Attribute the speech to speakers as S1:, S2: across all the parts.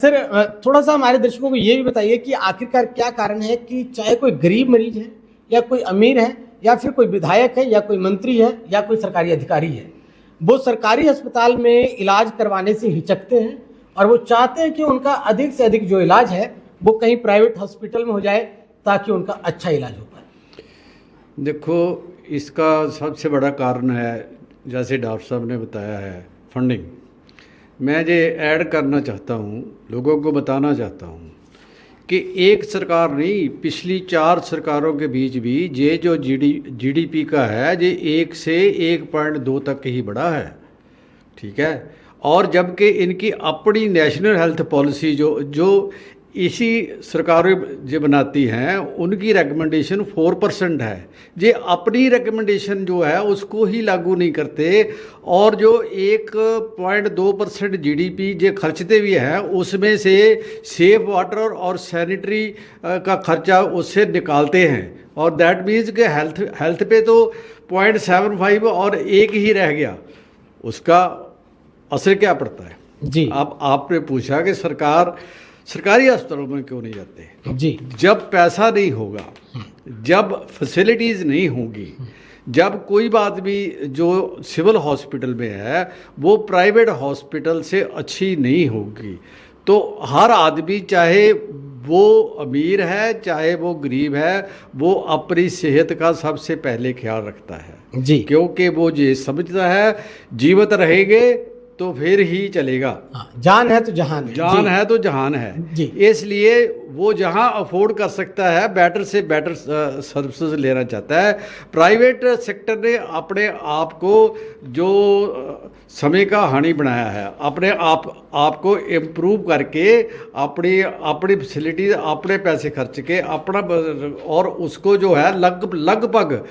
S1: Sir थोड़ा सा हमारे दर्शकों को ये भी बताइए कि आखिरकार क्या कारण है कि चाहे कोई गरीब मरीज है या कोई अमीर है या फिर कोई विधायक है या कोई मंत्री है या कोई सरकारी अधिकारी है, वो सरकारी अस्पताल में इलाज करवाने से हिचकते हैं और वो चाहते हैं कि उनका अधिक से अधिक जो इलाज है वो कहीं प्राइवेट हॉस्पिटल में हो जाए ताकि उनका अच्छा इलाज हो पाए।
S2: देखो, इसका सबसे बड़ा कारण है, जैसे डॉक्टर साहब ने बताया है, फंडिंग। मैं ये ऐड करना चाहता हूँ, लोगों को बताना चाहता हूँ कि एक सरकार नहीं, पिछली 4 सरकारों के बीच भी ये जो जीडीपी का है ये 1 से 1.2 तक ही बढ़ा है, ठीक है। और जबकि इनकी अपनी नेशनल हेल्थ पॉलिसी जो इसी सरकारें जो बनाती हैं उनकी रिकमेंडेशन 4% है। ये अपनी रिकमेंडेशन जो है उसको ही लागू नहीं करते और जो 1.2% जीडीपी जो खर्चते भी हैं उसमें से सेफ वाटर और सैनिटरी का खर्चा उससे निकालते हैं। और दैट मीन्स कि हेल्थ पे तो 0.75 और 1 ही रह गया, उसका असर क्या पड़ता है
S1: जी।
S2: अब आपने पूछा कि सरकारी अस्पतालों में क्यों नहीं जाते
S1: जी।
S2: जब पैसा नहीं होगा, जब फैसिलिटीज़ नहीं होंगी, जब कोई बात भी जो सिविल हॉस्पिटल में है वो प्राइवेट हॉस्पिटल से अच्छी नहीं होगी, तो हर आदमी चाहे वो अमीर है चाहे वो गरीब है वो अपनी सेहत का सबसे पहले ख्याल रखता है
S1: जी।
S2: क्योंकि वो ये समझता है जीवित रहेंगे तो फिर ही चलेगा।
S1: जान है तो जहान है।
S2: जान है तो जहान है
S1: जी।
S2: इसलिए वो जहां अफोर्ड कर सकता है बेटर से बेटर सर्विसेज लेना चाहता है। प्राइवेट सेक्टर ने अपने आप को जो समय का हानि बनाया है, अपने आप को इम्प्रूव करके अपनी फैसिलिटीज अपने पैसे खर्च के अपना और उसको जो है लगभग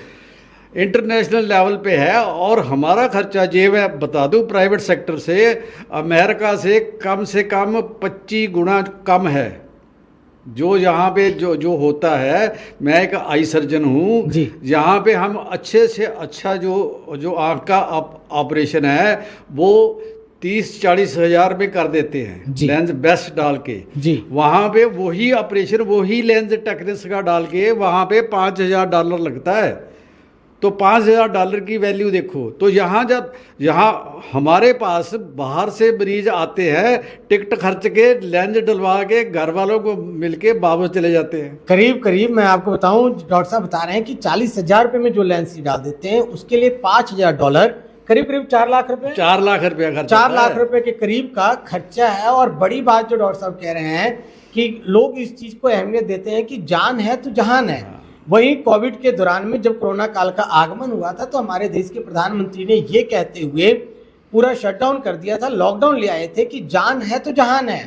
S2: इंटरनेशनल लेवल पे है। और हमारा खर्चा जे मैं बता दूं प्राइवेट सेक्टर से अमेरिका से कम 25 गुना कम है जो यहाँ पे जो होता है। मैं एक आई सर्जन हूँ, यहाँ पे हम अच्छे से अच्छा जो आँख का ऑपरेशन है वो 30-40 हज़ार में कर देते हैं लेंस बेस्ट डाल के जी। वहाँ पे वही ऑपरेशन वही लेंस टेक्निक्स का डाल के वहाँ पे $5,000 लगता है। तो $5,000 की वैल्यू देखो। तो यहाँ हमारे पास बाहर से मरीज आते हैं, टिकट खर्च के लेंस डलवा के घर वालों को मिलके वापस चले जाते हैं।
S1: करीब मैं आपको बताऊं, डॉक्टर साहब बता रहे हैं कि 40,000 रुपये में जो लेंस डाल देते हैं उसके लिए $5,000 करीब 4 लाख रुपए
S2: 4 लाख रुपया खर्चा
S1: 4 लाख रुपए के करीब का खर्चा है। और बड़ी बात जो डॉक्टर साहब कह रहे हैं कि लोग इस चीज को अहमियत देते हैं कि जान है तो जहान है। वहीं कोविड के दौरान में जब कोरोना काल का आगमन हुआ था तो हमारे देश के प्रधानमंत्री ने ये कहते हुए पूरा शटडाउन कर दिया था, लॉकडाउन ले आए थे कि जान है तो जहान है।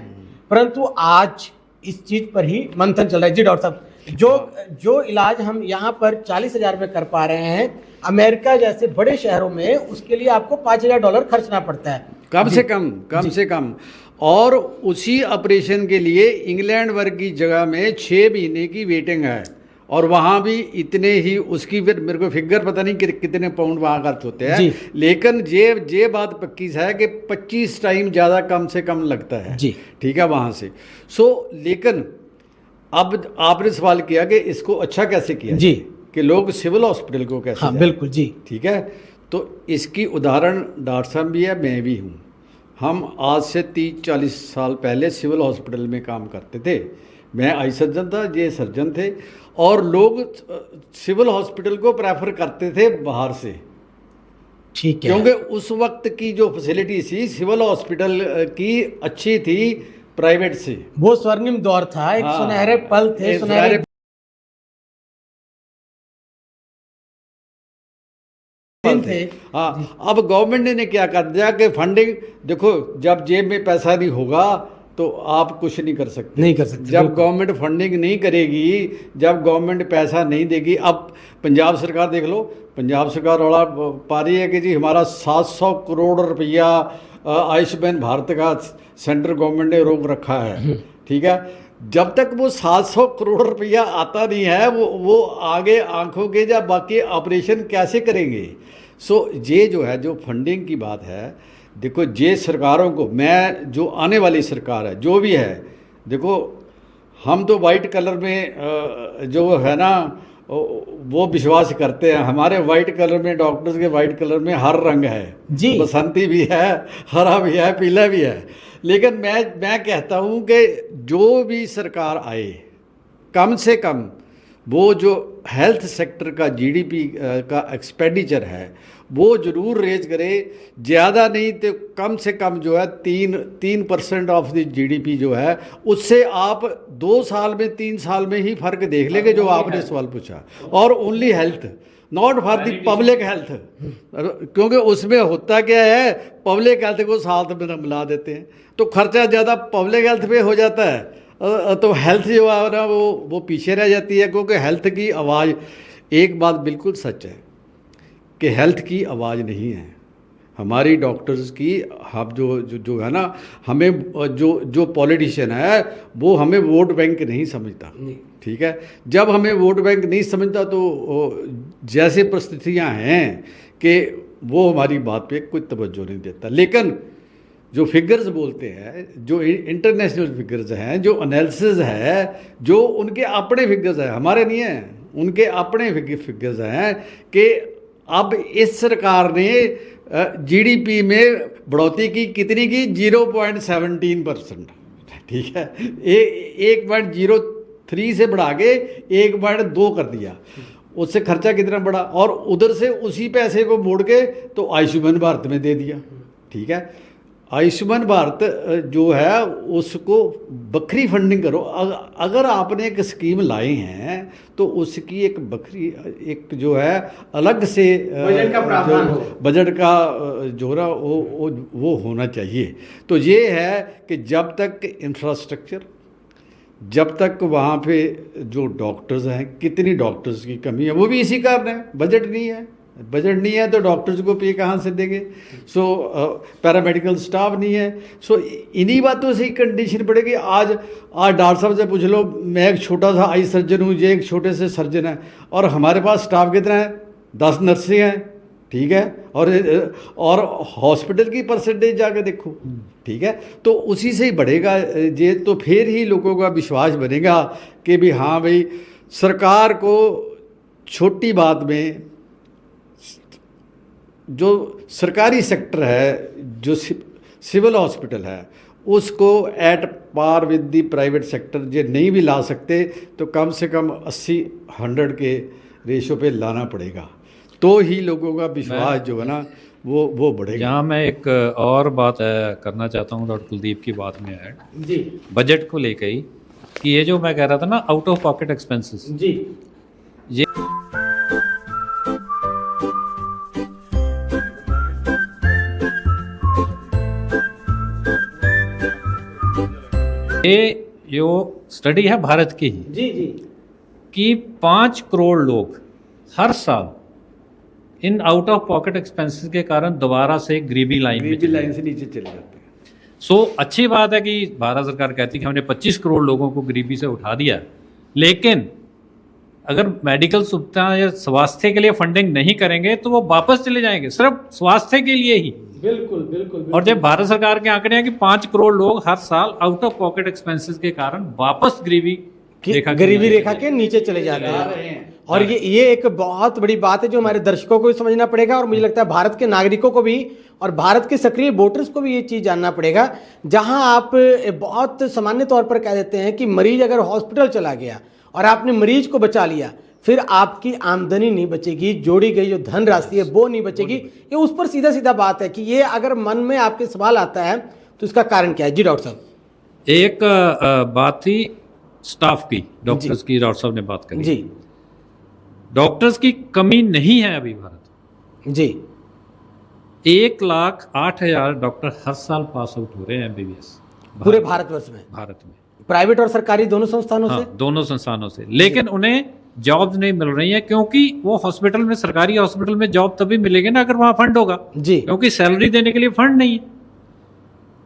S1: परंतु आज इस चीज पर ही मंथन चल रहा है। जी डॉक्टर साहब, जो इलाज हम यहाँ पर 40,000 में कर पा रहे हैं, अमेरिका जैसे बड़े शहरों में उसके लिए आपको $5,000 खर्चना पड़ता है
S2: कम से कम। और उसी ऑपरेशन के लिए इंग्लैंड वर्ग की जगह में 6 महीने की वेटिंग है और वहाँ भी इतने ही उसकी फिर मेरे को फिगर पता नहीं कितने पाउंड वहाँ खर्च होते हैं, लेकिन ये बात पक्की है कि 25 टाइम ज़्यादा कम से कम लगता है जी, ठीक है वहाँ से। लेकिन अब आपने सवाल किया कि इसको अच्छा कैसे किया जी, कि लोग सिविल हॉस्पिटल को कैसे
S1: हाँ, बिल्कुल जी,
S2: ठीक है। तो इसकी उदाहरण डॉक्टर साहब भी है, मैं भी हूँ। हम आज से 30-40 साल पहले सिविल हॉस्पिटल में काम करते थे। मैं आई सर्जन था, ये सर्जन थे और लोग सिविल हॉस्पिटल को प्रेफर करते थे बाहर से,
S1: ठीक है,
S2: क्योंकि उस वक्त की जो फैसिलिटी थी सिविल हॉस्पिटल की अच्छी थी प्राइवेट से।
S1: वो स्वर्णिम दौर था, एक सुनहरे पल थे, सुनहरे थे।
S2: हाँ, अब गवर्नमेंट ने क्या कर दिया कि फंडिंग देखो, जब जेब में पैसा नहीं होगा तो आप कुछ नहीं कर सकते। जब गवर्नमेंट फंडिंग नहीं करेगी, जब गवर्नमेंट पैसा नहीं देगी। अब पंजाब सरकार देख लो, पंजाब सरकार रौला पा रही है कि जी हमारा 700 करोड़ रुपया आयुष्मान भारत का सेंट्रल गवर्नमेंट ने रोक रखा है, ठीक है। जब तक वो 700 करोड़ रुपया आता नहीं है वो आगे आंखों के या बाकी ऑपरेशन कैसे करेंगे। ये जो है जो फंडिंग की बात है, देखो ये सरकारों को, मैं जो आने वाली सरकार है जो भी है, देखो हम तो वाइट कलर में जो है ना वो विश्वास करते हैं। हमारे वाइट कलर में, डॉक्टर्स के वाइट कलर में हर रंग है
S1: जी।
S2: बसंती भी है, हरा भी है, पीला भी है। लेकिन मैं कहता हूँ कि जो भी सरकार आए, कम से कम वो जो हेल्थ सेक्टर का जीडीपी का एक्सपेंडिचर है वो ज़रूर रेज करे। ज़्यादा नहीं तो कम से कम जो है 3% ऑफ द जीडीपी जो है, उससे आप 2 साल में 3 साल में ही फ़र्क देख लेंगे जो आपने सवाल पूछा। और only health, not for the public health, क्योंकि उसमें होता क्या है, पब्लिक हेल्थ को साथ में मिला देते हैं तो खर्चा ज़्यादा पब्लिक हेल्थ पे हो जाता है, तो हेल्थ जो है ना वो पीछे रह जाती है। क्योंकि हेल्थ की आवाज़, एक बात बिल्कुल सच है कि हेल्थ की आवाज़ नहीं है हमारी डॉक्टर्स की। हम जो है ना, हमें जो पॉलिटिशियन है वो हमें वोट बैंक नहीं समझता, ठीक है। जब हमें वोट बैंक नहीं समझता तो जैसे परिस्थितियां हैं कि वो हमारी बात पे कोई तवज्जो नहीं देता। लेकिन जो फिगर्स बोलते हैं, जो इंटरनेशनल फिगर्स हैं, जो एनालिसिस है, जो उनके अपने फिगर्स हैं, हमारे नहीं हैं, उनके अपने फिगर्स हैं कि अब इस सरकार ने जीडीपी में बढ़ोतरी की, कितनी की, 0.17%, ठीक है। 1.03 से बढ़ा के 1.2 कर दिया, उससे खर्चा कितना बढ़ा। और उधर से उसी पैसे को मोड़ के तो आयुष्मान भारत में दे दिया, ठीक है। आयुष्मान भारत जो है उसको बखरी फंडिंग करो। अगर आपने एक स्कीम लाई हैं तो उसकी एक बखरी, एक जो है अलग से
S1: बजट का प्रावधान हो,
S2: बजट का जो ना वो होना चाहिए। तो ये है कि जब तक इंफ्रास्ट्रक्चर, जब तक वहाँ पे जो डॉक्टर्स हैं, कितनी डॉक्टर्स की कमी है वो भी इसी कारण है, बजट नहीं है। बजट नहीं है तो डॉक्टर्स को पे कहाँ से देंगे। सो पैरामेडिकल स्टाफ नहीं है। सो इन्हीं बातों से ही कंडीशन पड़ेगी। आज डॉक्टर साहब से पूछ लो, मैं एक छोटा सा आई सर्जन हूँ, ये एक छोटे से सर्जन है, और हमारे पास स्टाफ कितना है, 10 नर्सें हैं, ठीक है। और हॉस्पिटल की परसेंटेज जाके देखो, ठीक है। तो उसी से ही बढ़ेगा ये, तो फिर ही लोगों का विश्वास बनेगा कि भी हाँ भाई सरकार को छोटी बात में, जो सरकारी सेक्टर है, जो सिविल हॉस्पिटल है, उसको at par with the private sector ये नहीं भी ला सकते तो कम से कम 80-100 के रेशो पे लाना पड़ेगा, तो ही लोगों का विश्वास जो है ना वो बढ़ेगा।
S3: यहाँ मैं एक और बात करना चाहता हूँ डॉक्टर कुलदीप की बात में ऐड,
S1: जी,
S3: बजट को लेकर ही, कि ये जो मैं कह रहा था ना आउट ऑफ पॉकेट एक्सपेंसेस,
S1: जी,
S3: ये जो स्टडी है भारत की ही,
S1: जी, जी,
S3: कि 5 करोड़ लोग हर साल in out of pocket expenses के कारण दोबारा से गरीबी लाइन में चले
S2: लाइन से नीचे चले जाते हैं।
S3: सो अच्छी बात है कि भारत सरकार कहती है कि हमने 25 करोड़ लोगों को गरीबी से उठा दिया, लेकिन अगर मेडिकल सुविधा या स्वास्थ्य के लिए फंडिंग नहीं करेंगे तो वो वापस चले जाएंगे, सिर्फ स्वास्थ्य के लिए ही।
S1: बिल्कुल बिल्कुल।
S3: और जब भारत सरकार के आंकड़े हैं कि 5 करोड़ लोग हर साल आउट ऑफ पॉकेट एक्सपेंसेस के कारण वापस गरीबी रेखा
S1: के नीचे चले जाते हैं। और ये एक बहुत बड़ी बात है जो हमारे दर्शकों को भी समझना पड़ेगा, और मुझे लगता है भारत के नागरिकों को भी और भारत के सक्रिय वोटर्स को भी ये चीज़ जानना पड़ेगा। जहां आप बहुत सामान्य तौर पर कह देते हैं कि मरीज अगर हॉस्पिटल चला गया और आपने मरीज को बचा लिया, फिर आपकी आमदनी नहीं बचेगी, जोड़ी गई जो धन राशि है वो नहीं बचेगी। ये उस पर सीधा सीधा बात है कि ये अगर मन में आपके सवाल आता है तो इसका कारण क्या है? जी डॉक्टर साहब।
S3: एक बात थी स्टाफ की, डॉक्टर्स की, डॉक्टर साहब ने बात करी
S1: जी।
S3: डॉक्टर्स की कमी नहीं है अभी भारत।
S1: जी।
S3: 1,08,000 डॉक्टर हर साल पास आउट हो रहे हैं एमबीबीएस
S1: पूरे भारतवर्ष में, प्राइवेट और सरकारी दोनों संस्थानों से,
S3: दोनों संस्थानों से। लेकिन उन्हें जॉब्स नहीं मिल रही हैं, क्योंकि वो हॉस्पिटल में, सरकारी हॉस्पिटल में जॉब तभी मिलेगी ना अगर वहां फंड होगा
S1: जी,
S3: क्योंकि सैलरी देने के लिए फंड नहीं है।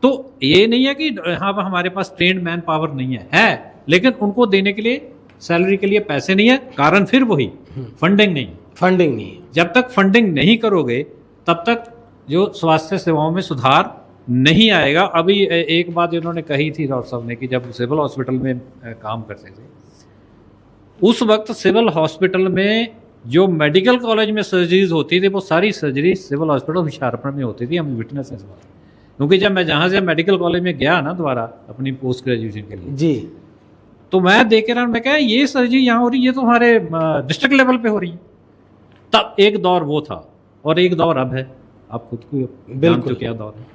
S3: तो ये नहीं है कि यहाँ पर हमारे पास ट्रेंड मैन पावर नहीं है, लेकिन उनको देने के लिए सैलरी के लिए पैसे नहीं है। कारण फिर वही फंडिंग नहीं
S1: है।
S3: जब तक फंडिंग नहीं करोगे तब तक जो स्वास्थ्य सेवाओं में सुधार नहीं आएगा। अभी एक बात इन्होंने कही थी डॉक्टर साहब ने कि जब सिविल हॉस्पिटल में काम करते थे उस वक्त सिविल हॉस्पिटल में जो मेडिकल कॉलेज में सर्जरीज होती थी वो सारी सर्जरी सिविल हॉस्पिटल हुशियारपुर में होती थी। हम विटनेस हैं इस बात, क्योंकि जब मैं जहाँ से मेडिकल कॉलेज में गया ना दोबारा अपनी पोस्ट ग्रेजुएशन के लिए
S1: जी,
S3: तो मैं देख रहा, मैं कहा ये सर्जरी यहाँ हो रही है, ये तो हमारे डिस्ट्रिक्ट लेवल पे हो रही है। तब एक दौर वो था और एक दौर अब है, आप खुद को जानते हो क्या दौर है।